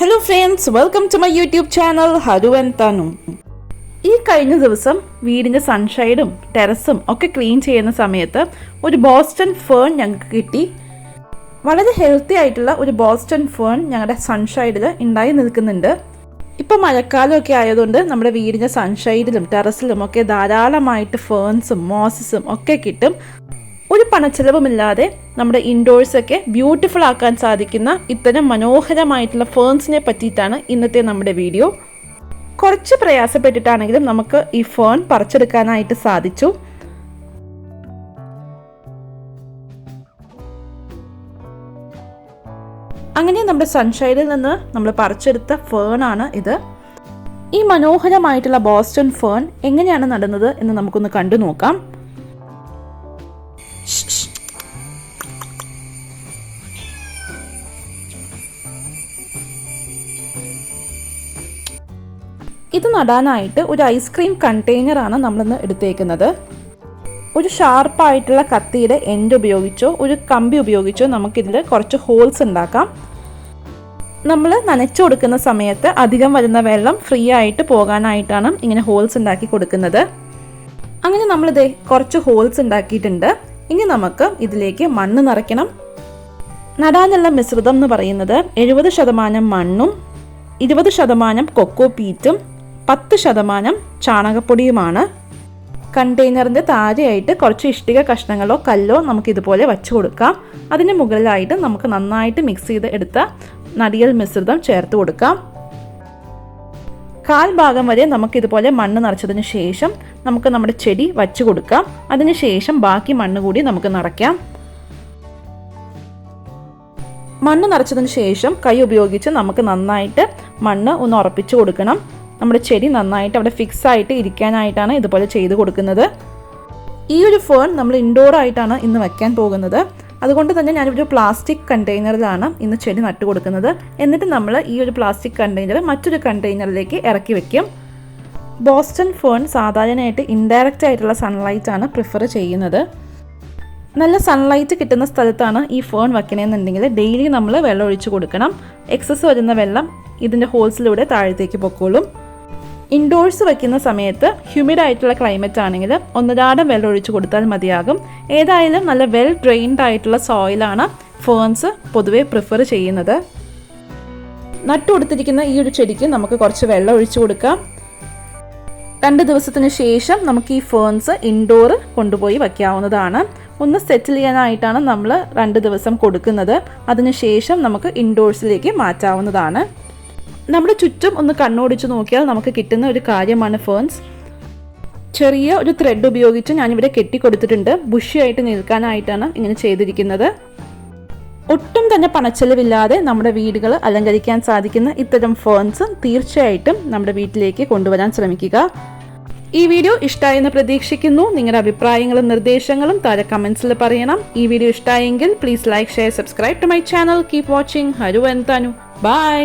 Hello friends, welcome to my YouTube channel Haru and Tanu. ഈ കഴിഞ്ഞ ദിവസം വീടിൻ്റെ സൺഷൈഡും ടെറസും ഒക്കെ ക്ലീൻ ചെയ്യുന്ന സമയത്ത് ഒരു ബോസ്റ്റൺ ഫേൺ ഞങ്ങൾക്ക് കിട്ടി. വളരെ ഹെൽത്തി ആയിട്ടുള്ള ഒരു ബോസ്റ്റൺ ഫേൺ ഞങ്ങളുടെ സൺഷൈഡിൽ ഉണ്ടായി നിൽക്കുന്നുണ്ട്. ഇപ്പോൾ മഴക്കാലമൊക്കെ ആയതുകൊണ്ട് നമ്മുടെ വീടിൻ്റെ സൺഷൈഡിലും ടെറസിലും ഒക്കെ ധാരാളമായിട്ട് ഫേൺസും മോസസും ഒക്കെ കിട്ടും. ഒരു പണച്ചെലവുമില്ലാതെ നമ്മുടെ ഇൻഡോഴ്സൊക്കെ ബ്യൂട്ടിഫുൾ ആക്കാൻ സാധിക്കുന്ന ഇത്തരം മനോഹരമായിട്ടുള്ള ഫേൺസിനെ പറ്റിയിട്ടാണ് ഇന്നത്തെ നമ്മുടെ വീഡിയോ. കുറച്ച് പ്രയാസപ്പെട്ടിട്ടാണെങ്കിലും നമുക്ക് ഈ ഫേൺ പറിച്ചെടുക്കാനായിട്ട് സാധിച്ചു. അങ്ങനെ നമ്മുടെ സൺഷൈഡിൽ നിന്ന് നമ്മൾ പറിച്ചെടുത്ത ഫേൺ ആണ് ഇത്. ഈ മനോഹരമായിട്ടുള്ള ബോസ്റ്റൺ ഫേൺ എങ്ങനെയാണ് നടുന്നത് എന്ന് നമുക്കൊന്ന് കണ്ടു നോക്കാം. ഇത് നടാനായിട്ട് ഒരു ഐസ്ക്രീം കണ്ടെയ്നറാണ് നമ്മളിന്ന് എടുത്തേക്കുന്നത്. ഒരു ഷാർപ്പായിട്ടുള്ള കത്തിയുടെ എൻഡ് ഉപയോഗിച്ചോ ഒരു കമ്പി ഉപയോഗിച്ചോ നമുക്കിതിൽ കുറച്ച് ഹോൾസ് ഉണ്ടാക്കാം. നമ്മൾ നനച്ചു കൊടുക്കുന്ന സമയത്ത് അധികം വരുന്ന വെള്ളം ഫ്രീ ആയിട്ട് പോകാനായിട്ടാണ് ഇങ്ങനെ ഹോൾസ് ഉണ്ടാക്കി കൊടുക്കുന്നത്. അങ്ങനെ നമ്മളിത് കുറച്ച് ഹോൾസ് ഉണ്ടാക്കിയിട്ടുണ്ട്. ഇനി നമുക്ക് ഇതിലേക്ക് മണ്ണ് നിറയ്ക്കണം. നടാനുള്ള മിശ്രിതം എന്ന് പറയുന്നത് 70% മണ്ണും 20% കൊക്കോ പീറ്റും 10% ചാണകപ്പൊടിയുമാണ്. കണ്ടെയ്നറിൻ്റെ താഴെയായിട്ട് കുറച്ച് ഇഷ്ടിക കഷ്ണങ്ങളോ കല്ലോ നമുക്കിതുപോലെ വച്ചു കൊടുക്കാം. അതിന് മുകളിലായിട്ട് നമുക്ക് നന്നായിട്ട് മിക്സ് ചെയ്ത് എടുത്ത നടിയൽ മിശ്രിതം ചേർത്ത് കൊടുക്കാം. കാൽ ഭാഗം വരെ നമുക്കിതുപോലെ മണ്ണ് നിറച്ചതിന് ശേഷം നമുക്ക് നമ്മുടെ ചെടി വച്ചു കൊടുക്കാം. അതിന് ശേഷം ബാക്കി മണ്ണ് കൂടി നമുക്ക് നിറയ്ക്കാം. മണ്ണ് നിറച്ചതിന് ശേഷം കൈ ഉപയോഗിച്ച് നമുക്ക് നന്നായിട്ട് മണ്ണ് ഒന്ന് ഉറപ്പിച്ചു കൊടുക്കണം. നമ്മുടെ ചെടി നന്നായിട്ട് അവിടെ ഫിക്സ് ആയിട്ട് ഇരിക്കാനായിട്ടാണ് ഇതുപോലെ ചെയ്ത് കൊടുക്കുന്നത്. ഈ ഒരു ഫേൺ നമ്മൾ ഇൻഡോർ ആയിട്ടാണ് ഇന്ന് വയ്ക്കാൻ പോകുന്നത്. അതുകൊണ്ട് തന്നെ ഞാനൊരു പ്ലാസ്റ്റിക് കണ്ടെയ്നറിലാണ് ഇന്ന് ചെടി നട്ടു കൊടുക്കുന്നത്. എന്നിട്ട് നമ്മൾ ഈ ഒരു പ്ലാസ്റ്റിക് കണ്ടെയ്നർ മറ്റൊരു കണ്ടെയ്നറിലേക്ക് ഇറക്കി വെക്കും. ബോസ്റ്റൺ ഫേൺ സാധാരണയായിട്ട് ഇൻഡയറക്റ്റ് ആയിട്ടുള്ള സൺലൈറ്റ് ആണ് പ്രിഫർ ചെയ്യുന്നത്. നല്ല സൺലൈറ്റ് കിട്ടുന്ന സ്ഥലത്താണ് ഈ ഫേൺ വയ്ക്കണമെന്നുണ്ടെങ്കിൽ ഡെയിലി നമ്മൾ വെള്ളം ഒഴിച്ചു കൊടുക്കണം. എക്സസ് വരുന്ന വെള്ളം ഇതിൻ്റെ ഹോൾസിലൂടെ താഴത്തേക്ക് പൊക്കോളും. ഇൻഡോഴ്സ് വയ്ക്കുന്ന സമയത്ത് ഹ്യൂമിഡ് ആയിട്ടുള്ള ക്ലൈമറ്റ് ആണെങ്കിൽ ഒന്നരാടം വെള്ളം ഒഴിച്ചു കൊടുത്താൽ മതിയാകും. ഏതായാലും നല്ല വെൽ ഡ്രെയിൻഡ് ആയിട്ടുള്ള സോയിലാണ് ഫേൺസ് പൊതുവെ പ്രിഫർ ചെയ്യുന്നത്. നട്ടു കൊടുത്തിരിക്കുന്ന ഈ ഒരു ചെടിക്ക് നമുക്ക് കുറച്ച് വെള്ളം ഒഴിച്ചു കൊടുക്കാം. 2 ദിവസത്തിന് ശേഷം നമുക്ക് ഈ ഫേൺസ് ഇൻഡോർ കൊണ്ടുപോയി വയ്ക്കാവുന്നതാണ്. ഒന്ന് സെറ്റിൽ ചെയ്യാനായിട്ടാണ് നമ്മൾ 2 ദിവസം കൊടുക്കുന്നത്. അതിനുശേഷം നമുക്ക് ഇൻഡോഴ്സിലേക്ക് മാറ്റാവുന്നതാണ്. നമ്മുടെ ചുറ്റും ഒന്ന് കണ്ണോടിച്ച് നോക്കിയാൽ നമുക്ക് കിട്ടുന്ന ഒരു കാര്യമാണ് ഫേൺസ്. ചെറിയ ഒരു ത്രെഡ് ഉപയോഗിച്ച് ഞാനിവിടെ കെട്ടിക്കൊടുത്തിട്ടുണ്ട്. ബുഷിയായിട്ട് നിൽക്കാനായിട്ടാണ് ഇങ്ങനെ ചെയ്തിരിക്കുന്നത്. ഒട്ടും തന്നെ പണച്ചെലവില്ലാതെ നമ്മുടെ വീടുകൾ അലങ്കരിക്കാൻ സാധിക്കുന്ന ഇത്തരം ഫേൺസ് തീർച്ചയായിട്ടും നമ്മുടെ വീട്ടിലേക്ക് കൊണ്ടുവരാൻ ശ്രമിക്കുക. ഈ വീഡിയോ ഇഷ്ടമായെന്ന് പ്രതീക്ഷിക്കുന്നു. നിങ്ങളുടെ അഭിപ്രായങ്ങളും നിർദ്ദേശങ്ങളും താഴെ കമൻസിൽ പറയണം. ഈ വീഡിയോ ഇഷ്ടമായെങ്കിൽ please like, share, subscribe to my channel. Keep watching. Haru and Tanu. By.